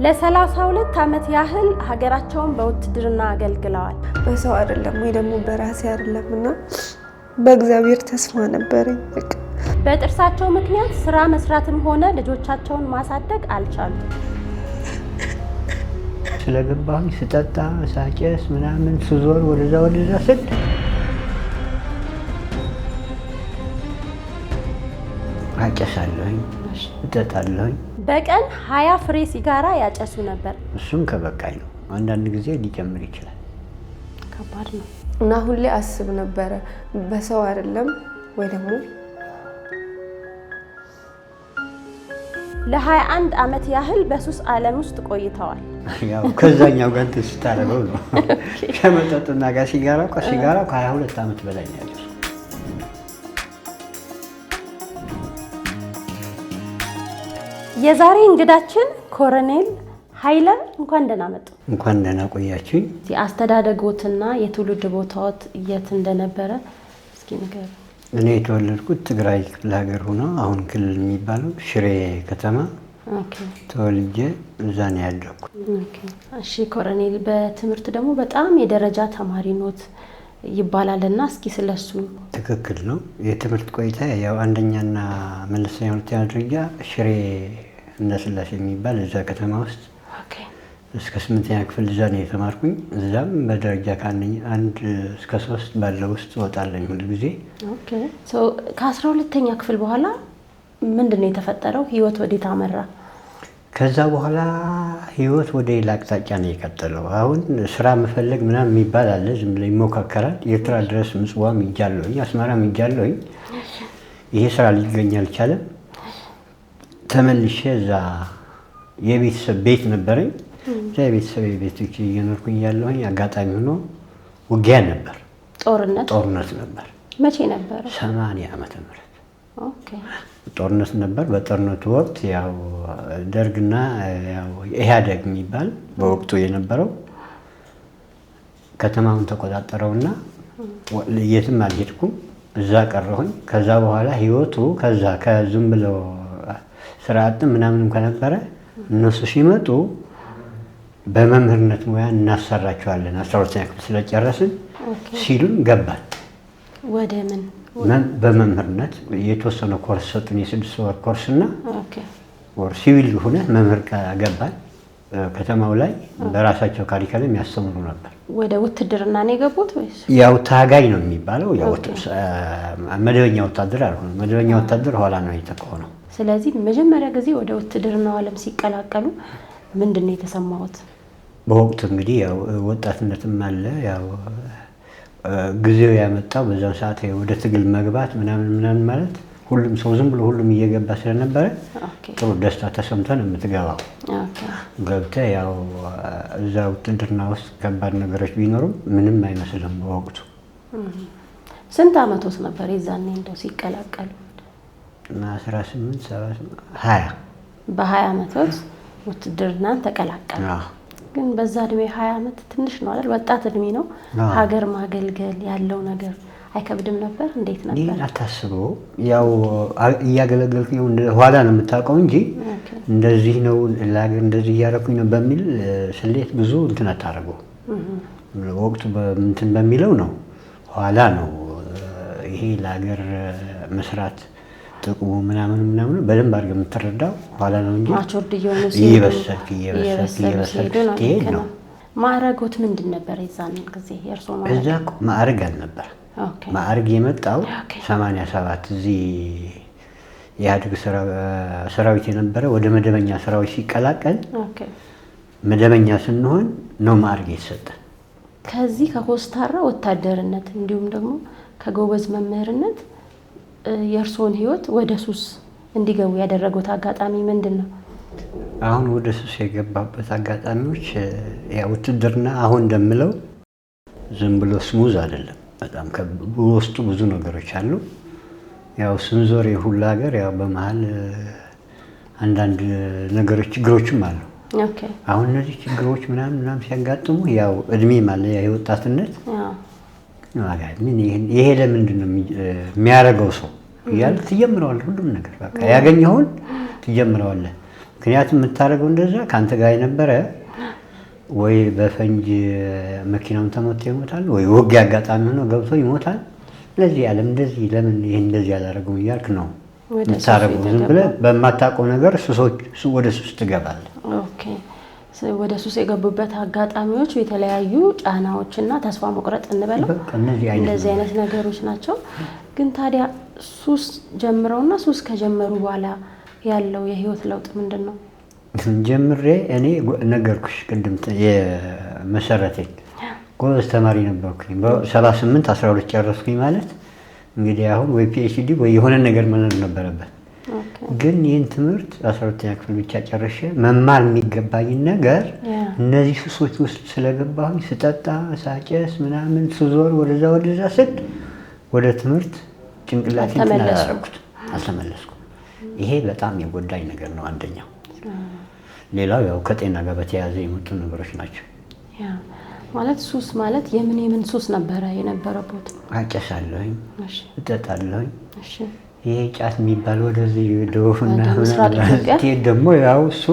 ለ32 ዓመት ያህል ሀገራቸውን በውትድርና አገልግለዋል። በሰው አይደለም ወይ ደግሞ በራሴ አይደለምና በእግዚአብሔር ተስፋ ነበረኝ። በጥርሳቸው ምክንያት ስራ መስራትም ሆነ ልጆቻቸውን ማሳደግ አልቻሉም። ስለገባሁኝ ስጠጣ ሳጨስ ምናምን ስዞር ወደዛ ስል አጨሳለሁኝ፣ እጠጣለሁኝ። በቀን 20 ፍሬ ሲጋራ ያጨሱ ነበር። እሱም ከበቃኝ ነው። አንዳንድ ጊዜ ሊጨምር ይችላል። ከባድ ነው እና ሁሌ አስብ ነበረ በሰው አይደለም ወይ ደግሞ ለ21 ዓመት ያህል በሱስ ዓለም ውስጥ ቆይተዋል። ያው ከዛኛው ጋር ተስታረበው ነው ከመጠጥና ጋር ሲጋራው ከ22 ዓመት በላይ ነው ያለው። የዛሬ እንግዳችን ኮሎኔል ኃይለ እንኳን ደህና መጡ። እንኳን ደህና ቆያችሁኝ። አስተዳደጎትና የትውልድ ቦታዎት የት እንደነበረ እስኪ ንገሩ። እኔ የተወለድኩት ትግራይ ክፍለ ሀገር ሆኖ አሁን ክልል የሚባለው ሽሬ ከተማ ተወልጄ እዛ ነው ያደግኩት። እሺ ኮሎኔል፣ በትምህርት ደግሞ በጣም የደረጃ ተማሪ ኖት ይባላልና እስኪ ስለሱ። ትክክል ነው። የትምህርት ቆይታ ያው አንደኛና መለስተኛ ሁለተኛ ደረጃ ሽሬ እንዳስላሴ የሚባል እዛ ከተማ ውስጥ እስከ 8ኛ ክፍል እዛ ነው የተማርኩኝ። እዛም በደረጃ ከ1 እስከ 3 ባለው ውስጥ ወጣለኝ ሁሉ ጊዜ። ኦኬ ከ12ኛ ክፍል በኋላ ምንድነው የተፈጠረው? ህይወት ወዴት አመራ? ከዛ በኋላ ህይወት ወደ ሌላ አቅጣጫ ነው የቀጠለው። አሁን ስራ መፈለግ ምናምን የሚባል አለ፣ ዝም ብሎ ይሞካከራል። ኤርትራ ድረስ ምጽዋም ይጃለሁኝ፣ አስመራም ይጃለሁኝ። ይሄ ስራ ሊገኝ አልቻለም። ተመልሼ እዛ የቤተሰብ ቤት ነበረኝ። እዛ የቤተሰብ ቤቶች እየኖርኩኝ ያለሁኝ አጋጣሚ ሆኖ ውጊያ ነበር፣ ጦርነት ነበር። መቼ ነበር? 80 ዓመተ ምህረት ኦኬ ጦርነት ነበር። በጦርነቱ ወቅት ያው ደርግና ያው ኢህአዴግ የሚባል በወቅቱ የነበረው ከተማውን ተቆጣጠረውና የትም አልሄድኩም፣ እዛ ቀረሁኝ። ከዛ በኋላ ህይወቱ ከዝም ብለው ስርዓት ምናምን እንኳን ነበረ። እነሱ ሲመጡ በመምህርነት ሙያ እናሰራቸዋለን 12ኛ ክፍል ስለጨረስን ሲሉን ገባል። ወደ ምን? በመምህርነት የተወሰነ ኮርስ ሰጡን፣ የ6 ወር ኮርስና ወር ሲቪል ሆነ መምህር ገባል። ከተማው ላይ በራሳቸው ካሪከለም ያስተምሩ ነበር። ወደ ውትድርና ነው የገቡት ወይስ? ያው ታጋይ ነው የሚባለው። ያው መደበኛ ወታደር አልሆነ። መደበኛ ወታደር ኋላ ነው የተቆነው። ስለዚህ መጀመሪያ ጊዜ ወደ ውትድርናው ዓለም ሲቀላቀሉ ምንድነው የተሰማዎት? በወቅቱ እንግዲህ ያው ወጣትነትም አለ፣ ያው ጊዜው ያመጣው በዛው ሰዓት ወደ ትግል መግባት ምናምን ማለት ሁሉም ሰው ዝም ብሎ ሁሉም እየገባ ስለነበረ ጥሩ ደስታ ተሰምተን የምትገባው ገብተህ ያው እዛ ውትድርና ውስጥ ከባድ ነገሮች ቢኖሩም ምንም አይመስልም በወቅቱ። ስንት ዓመቶት ነበር የዛኔ እንደው ሲቀላቀሉ? 18 7 20 በ20 ዓመቶት ውትድርናን ተቀላቀሉ። ግን በዛ እድሜ 20 ዓመት ትንሽ ነው አይደል? ወጣት እድሜ ነው። ሀገር ማገልገል ያለው ነገር አይከብድም ነበር? እንዴት ነበር? ይሄን አታስበው። ያው እያገለገልኩኝ ኋላ ነው የምታውቀው እንጂ እንደዚህ ነው ለሀገር እንደዚህ እያደረኩኝ ነው በሚል ስሌት ብዙ እንትን አታደርገው። ወቅቱ እንትን በሚለው ነው፣ ኋላ ነው ይሄ ለሀገር መስራት ጥቅሙ ምናምን በደንብ አድርገህ የምትረዳው ኋላ ነው እንጂ ማቾርድ እየበሰልክ ስትሄድ ነው። ማዕረጎት ምንድን ነበር የዛን ጊዜ የእርሶ ማዕረግ? እዛ ማዕረግ አልነበር። ማዕረግ የመጣው 87 እዚህ የኢህአዴግ ሰራዊት የነበረ ወደ መደበኛ ሰራዊት ሲቀላቀል መደበኛ ስንሆን ነው ማዕረግ የተሰጠ። ከዚህ ከኮስታራ ወታደርነት እንዲሁም ደግሞ ከጎበዝ መምህርነት የእርሶን ህይወት ወደ ሱስ እንዲገቡ ያደረጉት አጋጣሚ ምንድን ነው? አሁን ወደ ሱስ የገባበት አጋጣሚዎች ያው ውትድርና አሁን እንደምለው ዝም ብሎ ስሙዝ አይደለም። በጣም በውስጡ ብዙ ነገሮች አሉ። ያው ስንዞር የሁሉ ሀገር ያው በመሃል አንዳንድ ነገሮች ችግሮችም አሉ። አሁን እነዚህ ችግሮች ምናምን ሲያጋጥሙ ያው እድሜ ማለት የወጣትነት ይሄ ለምንድን ነው የሚያደርገው ሰው እያልክ ትጀምረዋለህ። ሁሉም ነገር በቃ ያገኘኸውን ትጀምረዋለህ። ምክንያቱም የምታደርገው እንደዛ ከአንተ ጋር የነበረ ወይ በፈንጅ መኪናውን ተመቶ ይሞታል፣ ወይ ውጊያ አጋጣሚ ሆኖ ገብቶ ይሞታል። ስለዚህ ዓለም እንደዚህ ለምን ይሄን እንደዚህ ያላደረገው እያልክ ነው የምታደርገው። ዝም ብለህ በማታውቀው ነገር ወደ ሱስ ትገባለህ። ኦኬ። ወደ ሱስ የገቡበት አጋጣሚዎች የተለያዩ ጫናዎችና ተስፋ መቁረጥ እንበለው እንደዚህ አይነት ነገሮች ናቸው። ግን ታዲያ ሱስ ጀምረውና ሱስ ከጀመሩ በኋላ ያለው የህይወት ለውጥ ምንድን ነው? ጀምሬ እኔ ነገርኩሽ ቅድም የመሰረቴን ጎበዝ ተማሪ ነበርኩኝ። በ78 12 ጨረስኩኝ ማለት እንግዲህ አሁን ወይ ፒኤችዲ ወይ የሆነ ነገር መኖር ነበረበት። ግን ይህን ትምህርት 12ኛ ክፍል ብቻ ጨርሼ መማር የሚገባኝን ነገር እነዚህ ሱሶች ውስጥ ስለገባሁኝ ስጠጣ፣ ሳጨስ ምናምን ስዞር ወደዛ ስል ወደ ትምህርት ጭንቅላቴን አልተመለስኩም። ይሄ በጣም የጎዳኝ ነገር ነው አንደኛው። ሌላው ያው ከጤና ጋር በተያያዘ የመጡ ነገሮች ናቸው። ማለት ሱስ ማለት የምን ሱስ ነበረ የነበረበት? አጨሳለሁኝ፣ እጠጣለሁኝ። ይሄ ጫት የሚባል ወደዚህ ደቡብና ስትሄድ ደግሞ ያው እሱ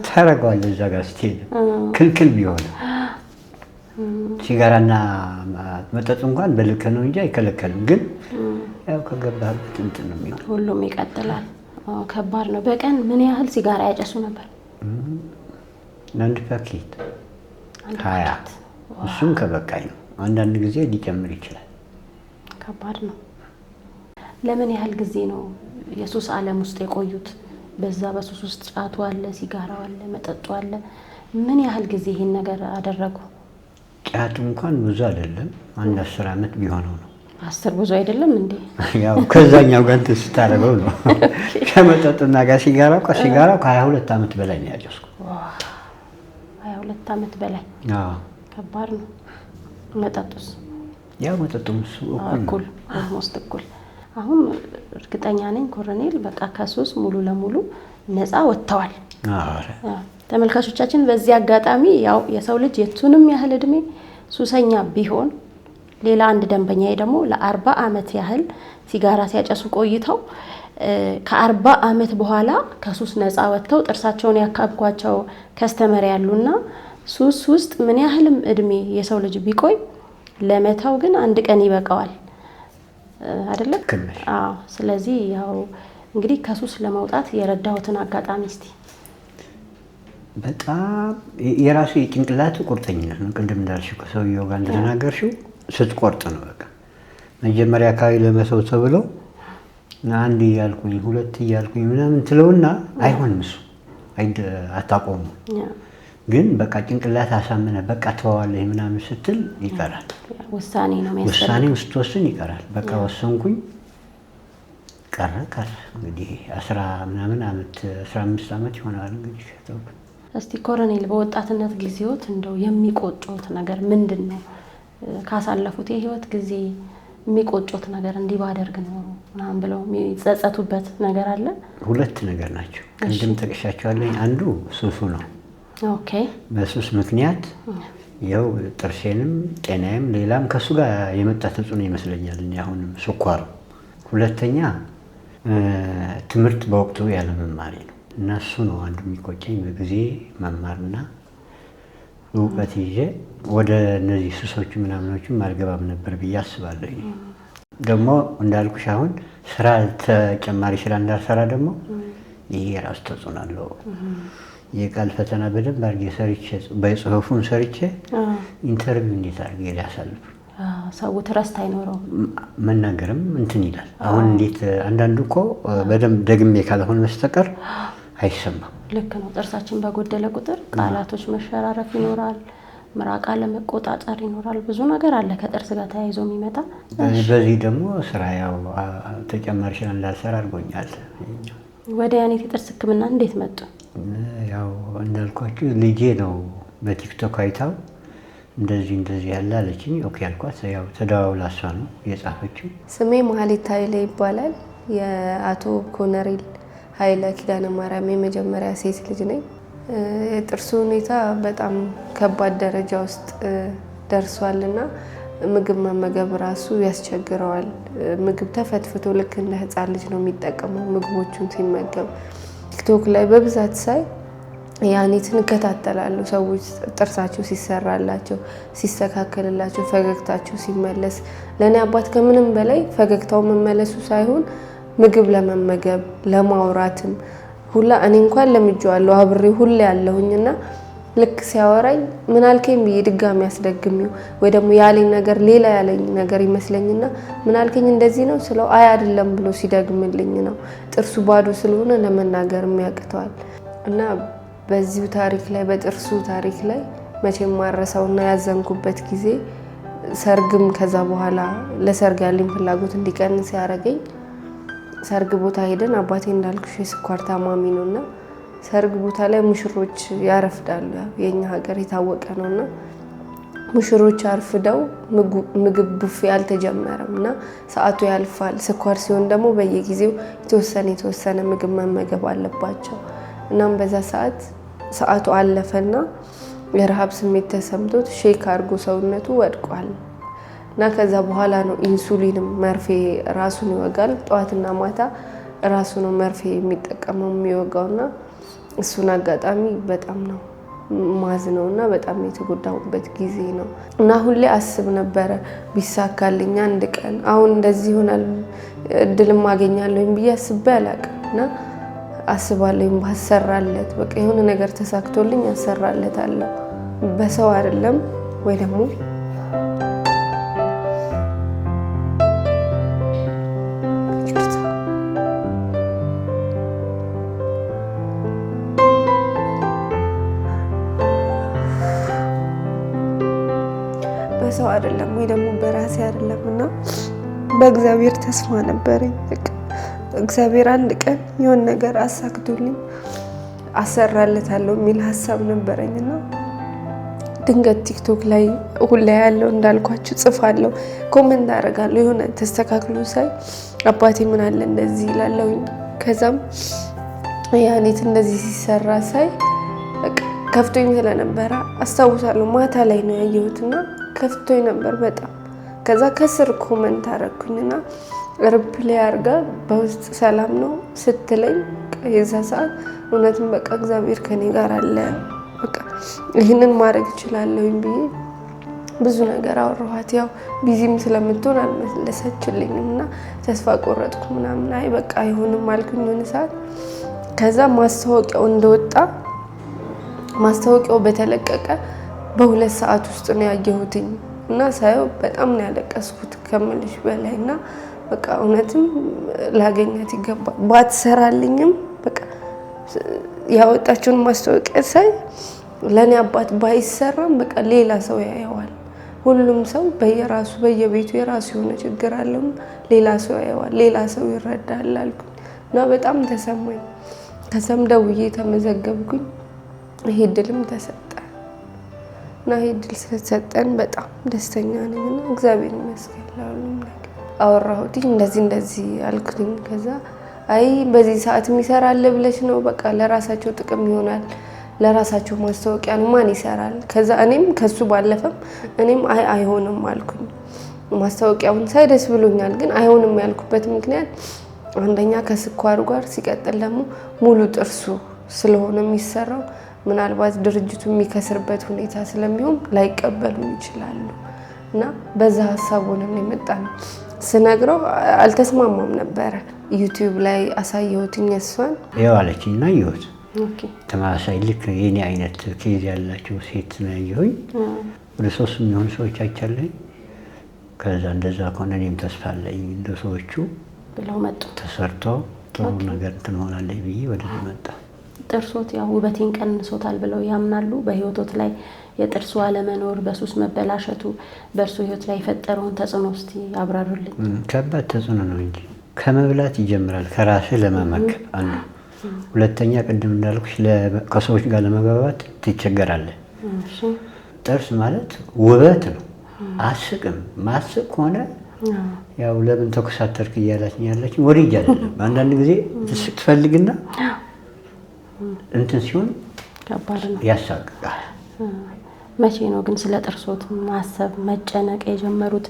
ታረገዋለህ። እዛ ጋር ስትሄድ ክልክል ቢሆንም ሲጋራና መጠጥ እንኳን በልክ ነው እንጂ አይከለከልም። ግን ያው ከገባህበት እንትን ነው የሚሆነው። ሁሉም ይቀጥላል። ከባድ ነው። በቀን ምን ያህል ሲጋራ ያጨሱ ነበር? አንድ ፓኬት 20። እሱም ከበቃኝ ነው። አንዳንድ ጊዜ ሊጨምር ይችላል። ከባድ ነው። ለምን ያህል ጊዜ ነው የሱስ ዓለም ውስጥ የቆዩት? በዛ በሱስ ውስጥ ጫቱ አለ፣ ሲጋራው አለ፣ መጠጡ አለ። ምን ያህል ጊዜ ይሄን ነገር አደረጉ? ጫቱ እንኳን ብዙ አይደለም፣ አንድ 10 ዓመት ቢሆነው ነው። 10 ብዙ አይደለም እንዴ? ያው ከዛኛው ጋር እንትን ስታደርገው ነው። ከመጠጡና ጋር ሲጋራው ከ22 ዓመት በላይ ነው ያጨስኩት። 22 ዓመት በላይ። ከባድ ነው። መጠጡስ? ያው መጠጡም እኩል ኦልሞስት እኩል። አሁን እርግጠኛ ነኝ ኮሎኔል በቃ ከሱስ ሙሉ ለሙሉ ነፃ ወጥተዋል። ተመልካቾቻችን በዚህ አጋጣሚ ያው የሰው ልጅ የቱንም ያህል እድሜ ሱሰኛ ቢሆን ሌላ አንድ ደንበኛዬ ደግሞ ለ40 ዓመት ያህል ሲጋራ ሲያጨሱ ቆይተው ከ40 ዓመት በኋላ ከሱስ ነፃ ወጥተው ጥርሳቸውን ያካብኳቸው ከስተመር ያሉና ሱስ ውስጥ ምን ያህልም እድሜ የሰው ልጅ ቢቆይ ለመተው ግን አንድ ቀን ይበቃዋል አይደለ? አዎ። ስለዚህ ያው እንግዲህ ከሱስ ለመውጣት የረዳሁትን አጋጣሚ እስቲ። በጣም የራሱ የጭንቅላት ቁርጠኝነት ነው። ቅድም እንዳልሽው ከሰውየው ጋር እንደተናገርሽው ስትቆርጥ ነው በቃ መጀመሪያ አካባቢ ለመሰው ተብሎ አንድ እያልኩኝ 2 እያልኩኝ ምናምን ትለውና አይሆንም፣ እሱ አታቆሙ። ግን በቃ ጭንቅላት አሳምነ በቃ ተዋዋለህ ምናምን ስትል ይቀራል። ውሳኔ ነው የሚያስፈልግ። ውሳኔው ስትወስን ይቀራል። በቃ ወሰንኩኝ ቀረ። እንግዲህ 15 ዓመት ይሆናል እንግዲህ። እስቲ ኮሎኔል በወጣትነት ጊዜዎት እንደው የሚቆጩት ነገር ምንድን ነው? ካሳለፉት የህይወት ጊዜ የሚቆጩት ነገር እንዲህ ባደርግ ነው ምናምን ብለው የሚጸጸቱበት ነገር አለ? 2 ነገር ናቸው። ቅድም ጠቅሻቸዋለሁ። አንዱ ሱሱ ነው። ኦኬ። በሱስ ምክንያት ያው ጥርሴንም ጤናዬም ሌላም ከሱ ጋር የመጣ ተጽዕኖ ይመስለኛል። አሁንም ስኳሩ። 2ኛ ትምህርት በወቅቱ ያለ መማሪ ነው እና እሱ ነው አንዱ የሚቆጨኝ። በጊዜ መማርና እውቀት ይዤ ወደ እነዚህ ሱሶቹ ምናምኖችም አልገባም ነበር ብዬ አስባለሁ። ደግሞ እንዳልኩሽ አሁን ስራ ተጨማሪ ስራ እንዳልሰራ ደግሞ ይሄ የራሱ ተጽዕኖ አለው። የቃል ፈተና በደንብ አድርጌ ሰርቼ በጽሁፉን ሰርቼ ኢንተርቪው እንዴት አድርጌ ሊያሳልፍ ሰው ትረስት አይኖረው መናገርም እንትን ይላል። አሁን እንዴት አንዳንዱ እኮ በደንብ ደግሜ ካልሆነ በስተቀር አይሰማም። ልክ ነው። ጥርሳችን በጎደለ ቁጥር ቃላቶች መሸራረፍ ይኖራል፣ ምራቅ አለመቆጣጠር ይኖራል። ብዙ ነገር አለ ከጥርስ ጋር ተያይዞ የሚመጣ። በዚህ ደግሞ ስራ ያው ተጨማሪ ስራ እንዳልሰራ አድርጎኛል። ወደ ያኔት የጥርስ ሕክምና እንዴት መጡ? ያው እንዳልኳችሁ ልጄ ነው በቲክቶክ አይታው እንደዚህ ያለ አለችኝ። ኦኬ አልኳት። ያው ተደዋውላ እሷ ነው የጻፈችው። ስሜ መሀሌት ኃይሌ ይባላል። የአቶ ኮሎኔል ኃይለ ኪዳነ ማርያም የመጀመሪያ ሴት ልጅ ነኝ። የጥርሱ ሁኔታ በጣም ከባድ ደረጃ ውስጥ ደርሷልና ምግብ መመገብ ራሱ ያስቸግረዋል። ምግብ ተፈትፍቶ ልክ እንደ ህፃን ልጅ ነው የሚጠቀመው ምግቦቹን ሲመገብ። ቲክቶክ ላይ በብዛት ሳይ ያኔትን እከታተላለሁ። ሰዎች ጥርሳቸው ሲሰራላቸው፣ ሲስተካከልላቸው፣ ፈገግታቸው ሲመለስ ለእኔ አባት ከምንም በላይ ፈገግታው መመለሱ ሳይሆን ምግብ ለመመገብ ለማውራትም ሁላ እኔ እንኳን ለምጄዋለሁ አብሬ ሁሌ ያለሁኝና ልክ ሲያወራኝ ምን አልከኝ ብዬ ድጋሚ ያስደግሚው ወይ ደግሞ ያለኝ ነገር ሌላ ያለኝ ነገር ይመስለኝና ምን አልከኝ እንደዚህ ነው ስለው አይ አይደለም ብሎ ሲደግምልኝ ነው። ጥርሱ ባዶ ስለሆነ ለመናገር የሚያቅተዋል። እና በዚሁ ታሪክ ላይ በጥርሱ ታሪክ ላይ መቼም ማረሳውና ያዘንኩበት ጊዜ ሰርግም ከዛ በኋላ ለሰርግ ያለኝ ፍላጎት እንዲቀንስ ያደረገኝ ሰርግ ቦታ ሄደን አባቴ እንዳልኩሽ የስኳር ታማሚ ነውና ሰርግ ቦታ ላይ ሙሽሮች ያረፍዳሉ። የኛ ሀገር የታወቀ ነውና ሙሽሮች አርፍደው ምግብ ቡፌ አልተጀመረምና ሰዓቱ ያልፋል። ስኳር ሲሆን ደግሞ በየጊዜው የተወሰነ ምግብ መመገብ አለባቸው። እናም በዛ ሰዓቱ አለፈና የረሃብ ስሜት ተሰምቶት ሼክ አድርጎ ሰውነቱ ወድቋል። እና ከዛ በኋላ ነው ኢንሱሊንም መርፌ ራሱን ይወጋል። ጠዋትና ማታ ራሱ ነው መርፌ የሚጠቀመው የሚወጋውና እሱን አጋጣሚ በጣም ነው ማዝነውና በጣም የተጎዳሁበት ጊዜ ነው። እና ሁሌ አስብ ነበረ ቢሳካልኝ አንድ ቀን አሁን እንደዚህ ይሆናል እድልም አገኛለሁኝ ብዬ አስቤ አላውቅም። እና አስባለሁኝ ባሰራለት በቃ የሆነ ነገር ተሳክቶልኝ አሰራለታለሁ በሰው አይደለም ወይ ደግሞ በሰው አይደለም ወይ ደግሞ በራሴ አይደለም እና በእግዚአብሔር ተስፋ ነበረኝ። እግዚአብሔር አንድ ቀን የሆነ ነገር አሳክቶልኝ አሰራለታለሁ የሚል ሀሳብ ነበረኝና ድንገት ቲክቶክ ላይ ሁሌ ያለው እንዳልኳችሁ ጽፋለሁ፣ ኮሜንት አደርጋለሁ። የሆነ ተስተካክሎ ሳይ አባቴ ምን አለ እንደዚህ ይላለሁኝ። ከዛም ያኔት እንደዚህ ሲሰራ ሳይ ከፍቶኝ ስለነበረ አስታውሳለሁ። ማታ ላይ ነው ያየሁትና ከፍቶኝ ነበር በጣም። ከዛ ከስር ኮሜንት አደረኩኝና ሪፕላይ አድርጋ በውስጥ ሰላም ነው ስትለኝ የዛ ሰዓት እውነትም በቃ እግዚአብሔር ከኔ ጋር አለ፣ በቃ ይህንን ማድረግ እችላለሁኝ ብዬ ብዙ ነገር አወራኋት። ያው ቢዚም ስለምትሆን አልመለሰችልኝም እና ተስፋ ቆረጥኩ ምናምን። አይ በቃ አይሆንም አልኩኝ የሆነ ሰዓት። ከዛ ማስታወቂያው እንደወጣ ማስታወቂያው በተለቀቀ በ2 ሰዓት ውስጥ ነው ያየሁትኝ እና ሳየው በጣም ነው ያለቀስኩት ከምልሽ በላይ። እና በቃ እውነትም ላገኛት ይገባል። ባትሰራልኝም በቃ ያወጣችውን ማስታወቂያ ሳይ ለኔ አባት ባይሰራም በቃ ሌላ ሰው ያየዋል። ሁሉም ሰው በየራሱ በየቤቱ የራሱ የሆነ ችግር አለው፣ ሌላ ሰው ያየዋል፣ ሌላ ሰው ይረዳል አልኩኝ እና በጣም ተሰማኝ። ከዛም ደውዬ ተመዘገብኩኝ። ይሄ እድልም ተሰጠ እና ይሄ እድል ስለተሰጠን በጣም ደስተኛ ነኝ እና እግዚአብሔር ይመስገን ለሁሉም ነገር። አወራሁት እንደዚህ አልኩኝ። ከዛ አይ በዚህ ሰዓት የሚሰራል ብለሽ ነው በቃ ለራሳቸው ጥቅም ይሆናል፣ ለራሳቸው ማስታወቂያ ነው ማን ይሰራል? ከዛ እኔም ከሱ ባለፈም እኔም አይሆንም አልኩኝ። ማስታወቂያውን ሳይ ደስ ብሎኛል፣ ግን አይሆንም ያልኩበት ምክንያት አንደኛ ከስኳሩ ጋር ሲቀጥል ደግሞ ሙሉ ጥርሱ ስለሆነ የሚሰራው ምናልባት ድርጅቱ የሚከስርበት ሁኔታ ስለሚሆን ላይቀበሉ ይችላሉ እና በዛ ሀሳብ ሆነን የመጣነው። ስነግረው አልተስማማም ነበረ። ዩቲዩብ ላይ አሳየሁትኝ እሷን ያው አለችኝና ይሁት ተማሳይ ልክ የኔ አይነት ኬዝ ያላቸው ሴት ነው ያየሁኝ። ወደ 3 የሚሆኑ ሰዎች አይቻለኝ። ከዛ እንደዛ ከሆነ እኔም ተስፋ አለኝ እንደ ሰዎቹ ብለው መጡ። ተሰርቶ ጥሩ ነገር ትሆናለች ብዬ ወደዚህ መጣ። ጥርሶት ያው ውበቴን ቀንሶታል ብለው ያምናሉ። በህይወቶት ላይ የጥርሱ አለመኖር በሱስ መበላሸቱ በእርሱ ህይወት ላይ የፈጠረውን ተጽዕኖ እስቲ ያብራሩልኝ። ከባድ ተጽዕኖ ነው እንጂ ከመብላት ይጀምራል። ከራስህ ለመመገብ አንዱ፣ ሁለተኛ ቅድም እንዳልኩሽ ከሰዎች ጋር ለመግባባት ትቸገራለህ። ጥርስ ማለት ውበት ነው። አስቅም ማስቅ ከሆነ ያው ለምን ተኮሳተርክ እያላችኝ ያለችኝ ወዲህ አይደለም። አንዳንድ ጊዜ ትስቅ ትፈልግና እንትን ሲሆን ከባድ ነው፣ ያሳቅቃል። መቼ ነው ግን ስለ ጥርሶት ማሰብ መጨነቅ የጀመሩት?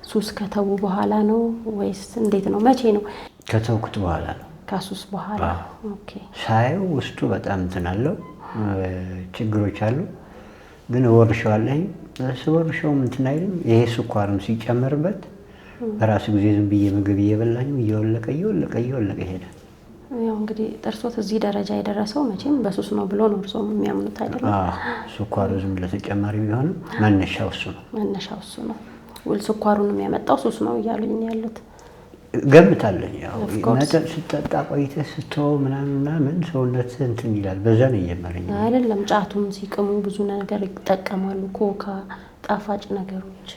ሱስ ከተው በኋላ ነው ወይስ እንዴት ነው? መቼ ነው? ከተውኩት በኋላ ነው። ከሱስ በኋላ ኦኬ። ሳየው ውስጡ በጣም እንትን አለው ችግሮች አሉ። ግን ወርሻለኝ ስወርሻውም እንትን አይልም። ይሄ ስኳርም ሲጨመርበት በራሱ ጊዜ ዝም ብዬ ምግብ እየበላኝ እየወለቀ ይሄዳል። ያው እንግዲህ ጥርሶት እዚህ ደረጃ የደረሰው መቼም በሱስ ነው ብሎ ነው እርስዎም የሚያምኑት አይደለም? ስኳሩ ዝም ለተጨማሪ ቢሆንም መነሻው እሱ ነው። ስኳሩንም ያመጣው ሱስ ነው እያሉኝ ያሉት ገምታለኝ። ያው መጠጥ ስጠጣ ቆይተህ ስትተው ምናምን ሰውነት እንትን ይላል። በዛ ነው እየመረኝ አይደለም። ጫቱም ሲቅሙ ብዙ ነገር ይጠቀማሉ። ኮካ፣ ጣፋጭ ነገሮች፣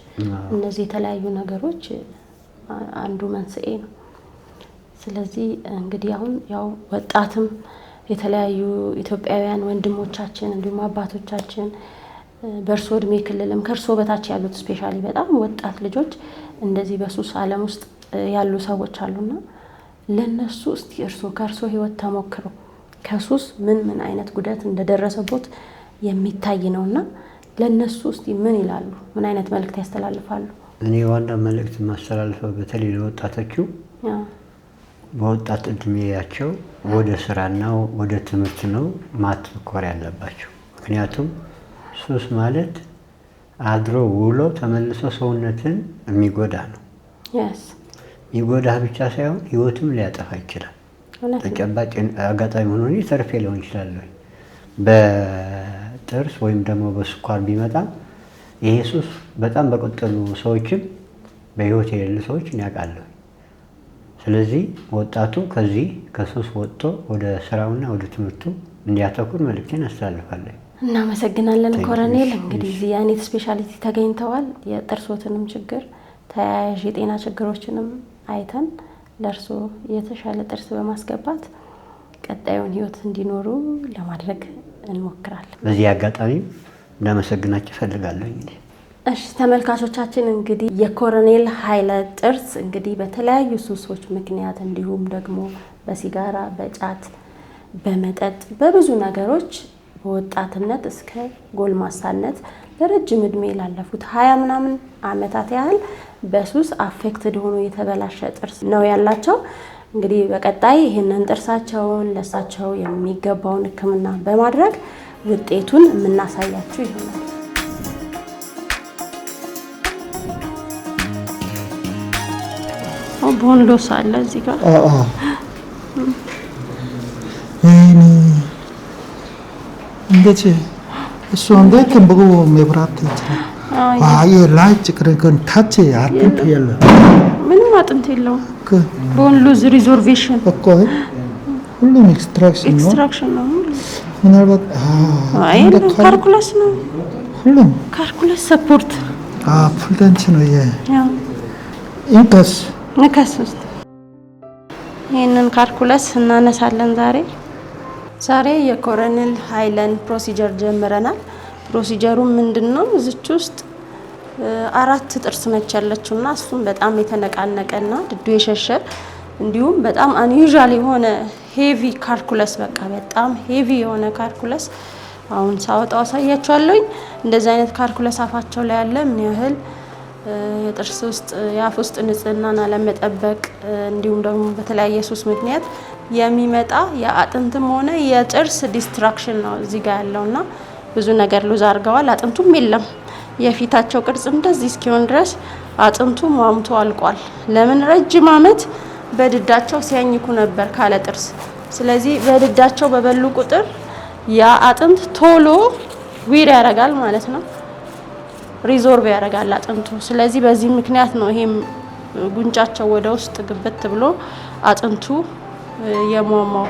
እነዚህ የተለያዩ ነገሮች አንዱ መንስኤ ነው። ስለዚህ እንግዲህ አሁን ያው ወጣትም የተለያዩ ኢትዮጵያውያን ወንድሞቻችን እንዲሁም አባቶቻችን በእርሶ እድሜ ክልልም ከእርሶ በታች ያሉት ስፔሻሊ በጣም ወጣት ልጆች እንደዚህ በሱስ ዓለም ውስጥ ያሉ ሰዎች አሉና ለነሱ እስቲ ከእርሶ ህይወት ተሞክሮ ከሱስ ምን አይነት ጉዳት እንደደረሰቦት የሚታይ ነውና ለነሱ እስቲ ምን ይላሉ? ምን አይነት መልእክት ያስተላልፋሉ? እኔ ዋና መልእክት ማስተላልፈው በተለይ ለወጣቶቹ በወጣት እድሜያቸው ወደ ስራና ወደ ትምህርት ነው ማተኮር ያለባቸው። ምክንያቱም ሱስ ማለት አድሮ ውሎ ተመልሶ ሰውነትን የሚጎዳ ነው። የሚጎዳህ ብቻ ሳይሆን ህይወትም ሊያጠፋ ይችላል። ተጨባጭ አጋጣሚ ሆኖ ተርፌ ሊሆን ይችላል። በጥርስ ወይም ደግሞ በስኳር ቢመጣ ይሄ ሱስ በጣም በቆጠሉ ሰዎችም በህይወት የሌሉ ሰዎችን ያውቃለሁ። ስለዚህ ወጣቱ ከዚህ ከሱስ ወጥቶ ወደ ስራውና ወደ ትምህርቱ እንዲያተኩር መልእክቴን አስተላልፋለሁ። እናመሰግናለን ኮሎኔል። እንግዲህ የአኔት ስፔሻሊቲ ተገኝተዋል። የጥርሶትንም ችግር ተያያዥ የጤና ችግሮችንም አይተን ለእርሶ የተሻለ ጥርስ በማስገባት ቀጣዩን ህይወት እንዲኖሩ ለማድረግ እንሞክራለን። በዚህ አጋጣሚ እናመሰግናችሁ እፈልጋለሁ። እሺ ተመልካቾቻችን እንግዲህ የኮሎኔል ኃይለ ጥርስ እንግዲህ በተለያዩ ሱሶች ምክንያት እንዲሁም ደግሞ በሲጋራ፣ በጫት፣ በመጠጥ በብዙ ነገሮች በወጣትነት እስከ ጎልማሳነት ለረጅም እድሜ ላለፉት 20 ምናምን አመታት ያህል በሱስ አፌክትድ ሆኖ የተበላሸ ጥርስ ነው ያላቸው። እንግዲህ በቀጣይ ይህንን ጥርሳቸውን ለሳቸው የሚገባውን ሕክምና በማድረግ ውጤቱን የምናሳያችሁ ይሆናል። ቦንዶስ አለ እዚህ ጋር እንደዚህ እሱ አንዴት በጎ መብራት ይችላል። አይ ላይት ከረን ታች አጥንት የለም፣ ምንም አጥንት የለውም። ቦን ሉዝ ሪዞርቬሽን እኮ ሁሉም ኤክስትራክሽን ነው። ምናልባት አይ ካልኩለስ ነው፣ ሁሉም ካልኩለስ ሰፖርት ፉልተንስ ነው። ኢንከስ ነከስስ ይሄንን ካልኩለስ እናነሳለን። ዛሬ የኮሎኔል ኃይለን ፕሮሲጀር ጀምረናል። ፕሮሲጀሩ ምንድነው? እዚች ውስጥ 4 ጥርስ ነች ያለችውና እሱም በጣም የተነቃነቀና ድዱ የሸሸ እንዲሁም በጣም አንዩዥዋል የሆነ ሄቪ ካልኩለስ በቃ በጣም ሄቪ የሆነ ካልኩለስ አሁን ሳወጣው አሳያችኋለሁ። እንደዚህ አይነት ካልኩለስ አፋቸው ላይ ያለ ምን ያህል የጥርስ ውስጥ የአፍ ውስጥ ንጽህናን አለመጠበቅ እንዲሁም ደግሞ በተለያየ ሱስ ምክንያት የሚመጣ የአጥንትም ሆነ የጥርስ ዲስትራክሽን ነው እዚህ ጋር ያለውና ብዙ ነገር ሉዝ አድርገዋል። አጥንቱም የለም። የፊታቸው ቅርጽ እንደዚህ እስኪሆን ድረስ አጥንቱ ሟምቶ አልቋል። ለምን ረጅም አመት በድዳቸው ሲያኝኩ ነበር ካለ ጥርስ። ስለዚህ በድዳቸው በበሉ ቁጥር ያ አጥንት ቶሎ ዊር ያደርጋል ማለት ነው፣ ሪዞርቭ ያደርጋል አጥንቱ። ስለዚህ በዚህ ምክንያት ነው ይሄም ጉንጫቸው ወደ ውስጥ ግብት ብሎ አጥንቱ የሟሟው።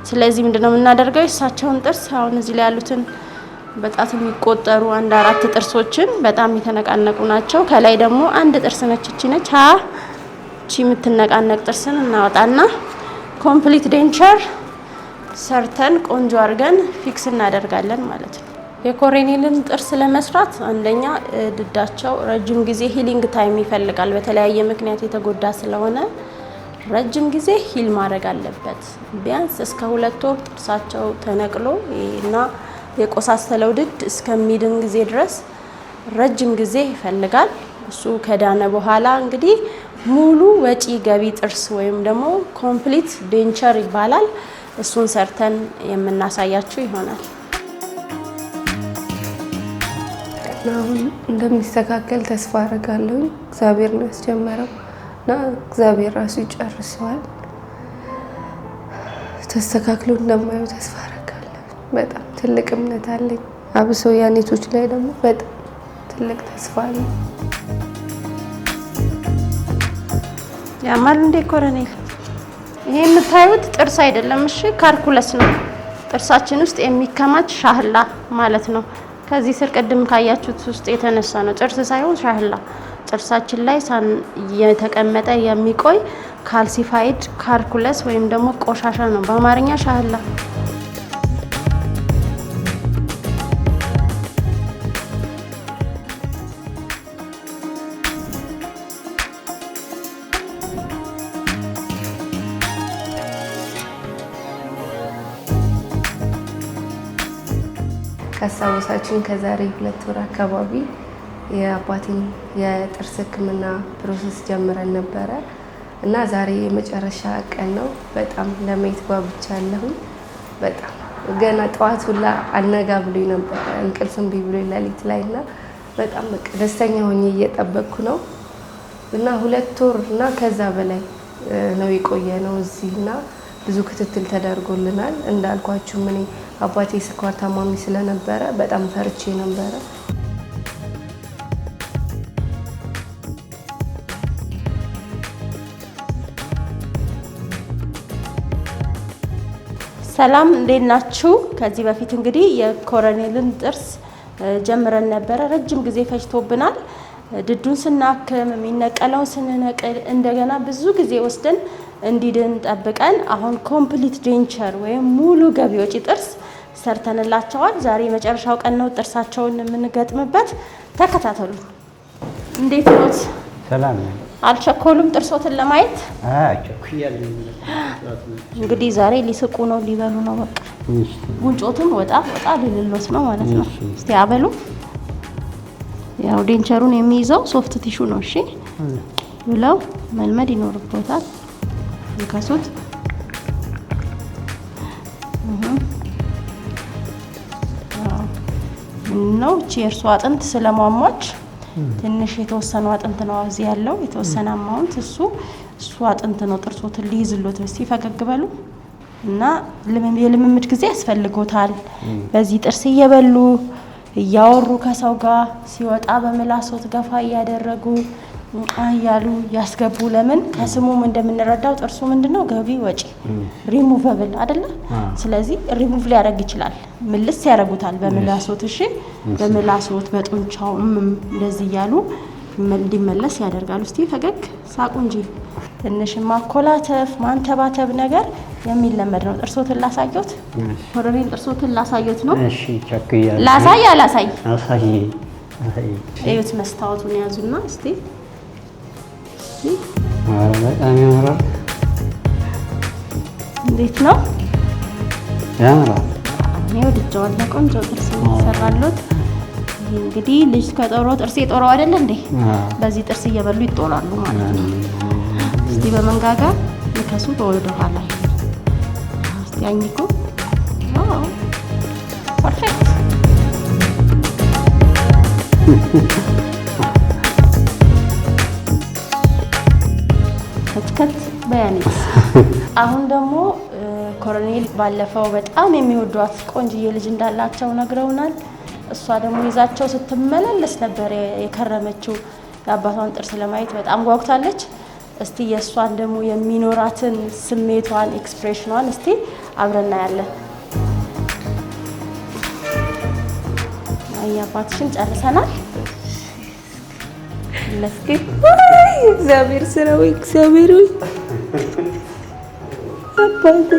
ስለዚህ ምንድነው የምናደርገው? እሳቸውን ጥርስ አሁን እዚህ ላይ ያሉትን በጣት የሚቆጠሩ 1-4 ጥርሶችን በጣም የተነቃነቁ ናቸው። ከላይ ደግሞ አንድ ጥርስ ነች፣ እቺ ነች። እቺ የምትነቃነቅ ጥርስን እናወጣና ኮምፕሊት ዴንቸር ሰርተን ቆንጆ አድርገን ፊክስ እናደርጋለን ማለት ነው። የኮሎኔልን ጥርስ ለመስራት አንደኛ ድዳቸው ረጅም ጊዜ ሂሊንግ ታይም ይፈልጋል። በተለያየ ምክንያት የተጎዳ ስለሆነ ረጅም ጊዜ ሂል ማድረግ አለበት። ቢያንስ እስከ 2 ወር ጥርሳቸው ተነቅሎ እና የቆሳሰለው ድድ እስከሚድን ጊዜ ድረስ ረጅም ጊዜ ይፈልጋል። እሱ ከዳነ በኋላ እንግዲህ ሙሉ ወጪ ገቢ ጥርስ ወይም ደግሞ ኮምፕሊት ዴንቸር ይባላል። እሱን ሰርተን የምናሳያችሁ ይሆናል። አሁን እንደሚስተካከል ተስፋ አደርጋለሁ። እግዚአብሔር ነው ያስጀመረው እና እግዚአብሔር ራሱ ይጨርሰዋል። ተስተካክሎ እንደማየው ተስፋ አደርጋለሁ። በጣም ትልቅ እምነት አለኝ። አብሶ ያኔቶች ላይ ደግሞ በጣም ትልቅ ተስፋ አለኝ። ያማል እንደ ኮሎኔል ይሄ የምታዩት ጥርስ አይደለም፣ እሺ ካልኩለስ ነው። ጥርሳችን ውስጥ የሚከማች ሻህላ ማለት ነው። ከዚህ ስር ቅድም ካያችሁት ውስጥ የተነሳ ነው። ጥርስ ሳይሆን ሻህላ ጥርሳችን ላይ የተቀመጠ የሚቆይ ካልሲፋይድ ካልኩለስ ወይም ደግሞ ቆሻሻ ነው በአማርኛ ሻህላ። ካስታወሳችን ከዛሬ 2 ወር አካባቢ የአባቴን የጥርስ ሕክምና ፕሮሰስ ጀምረን ነበረ እና ዛሬ የመጨረሻ ቀን ነው። በጣም ለማየት ጓጉቻለሁ። በጣም ገና ጠዋት ሁላ አልነጋ ብሎኝ ነበር፣ እንቅልፍ እምቢ ብሎኝ ሌሊት ላይ እና በጣም በቃ ደስተኛ ሆኜ እየጠበቅኩ ነው እና 2 ወር እና ከዛ በላይ ነው የቆየ ነው እዚህ እና ብዙ ክትትል ተደርጎልናል። እንዳልኳችሁ እኔ አባቴ ስኳር ታማሚ ስለነበረ በጣም ፈርቼ ነበረ። ሰላም እንዴት ናችሁ? ከዚህ በፊት እንግዲህ የኮሎኔልን ጥርስ ጀምረን ነበረ። ረጅም ጊዜ ፈጅቶብናል። ድዱን ስናክም የሚነቀለውን ስንነቅል እንደገና ብዙ ጊዜ ወስደን እንዲድን ጠብቀን አሁን ኮምፕሊት ዴንቸር ወይም ሙሉ ገቢ ወጪ ጥርስ ሰርተንላቸዋል። ዛሬ የመጨረሻው ቀን ነው ጥርሳቸውን የምንገጥምበት። ተከታተሉ። እንዴት ኖት? ሰላም ነው። አልቸኮሉም ጥርሶትን ለማየት? ቸኩያለሁ። እንግዲህ ዛሬ ሊስቁ ነው፣ ሊበሉ ነው። በቃ ጉንጮትን ወጣ ወጣ ሊልሎት ነው ማለት ነው። እስቲ አበሉ። ያው ዴንቸሩን የሚይዘው ሶፍት ቲሹ ነው። እሺ ብለው መልመድ ይኖርቦታል። ይከሱት። ነው የእርሱ አጥንት ስለሟሟች ትንሽ የተወሰነ አጥንት ነው እዚህ ያለው የተወሰነ አማውንት እሱ አጥንት ነው ጥርሶትን ሊይዝሎት። እስቲ ፈገግ በሉ እና የልምምድ ጊዜ ያስፈልጎታል። በዚህ ጥርስ እየበሉ እያወሩ ከሰው ጋር ሲወጣ በምላሶት ገፋ እያደረጉ እያሉ ያስገቡ። ለምን ከስሙም እንደምንረዳው ጥርሱ ምንድነው ገቢ ወጪ ሪሙቨብል አይደለ? ስለዚህ ሪሙቭ ሊያደርግ ይችላል። ምልስ ያደርጉታል በምላሶት። እሺ በምላሶት በጡንቻው እንደዚህ እያሉ እንዲመለስ ያደርጋሉ። እስቲ ፈገግ ሳቁ እንጂ ትንሽ ማኮላተፍ ማንተባተብ ነገር የሚለመድ ነው። ጥርሶትን ላሳየት ኮሎኔል፣ ጥርሶትን ላሳየት ነው። እሺ ቸኩያለሁ። ላሳይ አላሳይ? አሳይ። እዩት። መስታወቱን ያዙና እስቲ በጣም ያምራል። እንዴት ነው? ያምራል። እኔ ወድጄዋለሁ። ቆንጆ ጥርስ ይሰራሉት። እንግዲህ ልጅ ከጦሮ ጥርስ የጦረው አይደል እንዴ? በዚህ ጥርስ እየበሉ ይጦራሉ ማለት ነው። እስቲ በመንጋጋ ልከሱ ወደ ኋላ እስቲ አኝኩ። ዋው ፐርፌክት። ከትከት በያኔት። አሁን ደግሞ ኮሎኔል ባለፈው በጣም የሚወዷት ቆንጅዬ ልጅ እንዳላቸው ነግረውናል። እሷ ደግሞ ይዛቸው ስትመላለስ ነበር የከረመችው። የአባቷን ጥርስ ለማየት በጣም ጓጉታለች። እስቲ የእሷን ደግሞ የሚኖራትን ስሜቷን ኤክስፕሬሽኗን እስቲ አብረን እናያለን። አያባትሽን ጨርሰናል። ለስኪ እግዚአብሔር ስራው እግዚአብሔር ወይ አባቴ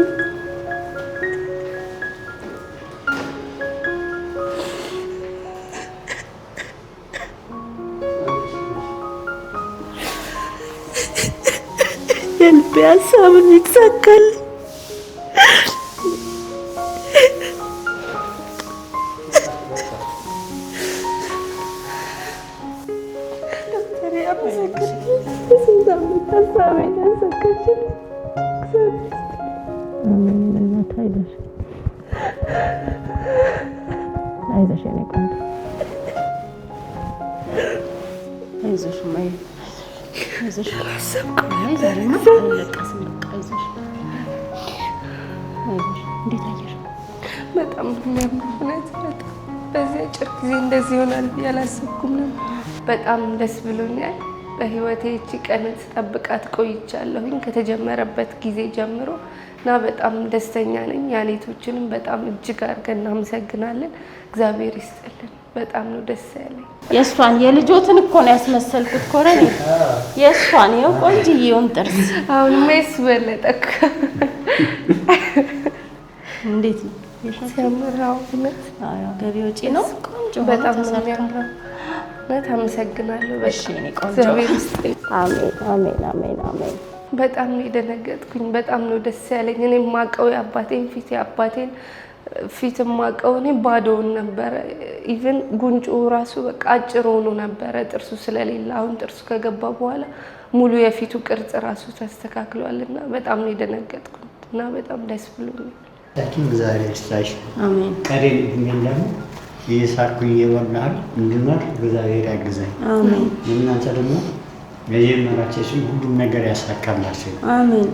የልቤ ሀሳብን ይሳካል። ሀሳቤን ያሳካሽልኝ። አይዞሽ የኔ ቆንጆ አይዞሽ ማይ አይዞሽ አይ ዛሬማ አለቀስም በቃ አይዞሽ አይዞሽ እንዴት አየሽ በጣም የሚያምርነት በጣም በዚህ አጭር ጊዜ እንደዚህ ይሆናል ብዬ አላሰብኩም ነበር። በጣም ደስ ብሎኛል። በህይወቴ እቺ ቀን ስጠብቃት ቆይቻለሁኝ ከተጀመረበት ጊዜ ጀምሮ እና በጣም ደስተኛ ነኝ። ያኔቶችንም በጣም እጅግ አድርገን እናመሰግናለን። እግዚአብሔር ይስጥልን። በጣም ነው ደስ ያለኝ። የእሷን የልጆትን እኮ ነው ያስመሰልኩት ኮረኔ የእሷን ይኸው ቆንጅዬውን ጥርስ አሁንማ የእሱ በለጠ እኮ እንዴት ነው ሲያምር! እውነት ገቢ ወጪ ነው ቆንጆ በጣም ነው የሚያምረው። እውነት አመሰግናለሁ። እሺ እኔ ቆንጆ እግዚአብሔር ይስጥልኝ። አሜን አሜን አሜን አሜን። በጣም ነው የደነገጥኩኝ። በጣም ነው ደስ ያለኝ። እኔ የማውቀው የአባቴን ፊት የአባቴን ፊት የማውቀው እኔ ባዶውን ነበረ። ኢቭን ጉንጩ ራሱ በቃ አጭር ሆኖ ነበረ ጥርሱ ስለሌለ። አሁን ጥርሱ ከገባ በኋላ ሙሉ የፊቱ ቅርጽ ራሱ ተስተካክሏልና በጣም ነው የደነገጥኩኝ እና በጣም ደስ ብሎኛል። ታኪም እግዚአብሔር ይስጥሽ። አሜን። ቀሬን እድሜን ደግሞ እየሳኩኝ እየበላሁ እንድኖር እግዚአብሔር ያግዘኝ። አሜን። እናንተ ደግሞ የጀመራችሁትን ሁሉም ነገር ያሳካላችሁ። አሜን።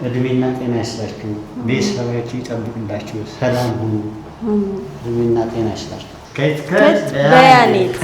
እድሜና ጤና ይስጣችሁ። ቤተሰባችሁ ይጠብቅላችሁ። ሰላም ሁኑ። እድሜና ጤና ይስጣችሁ። ከት በያኔት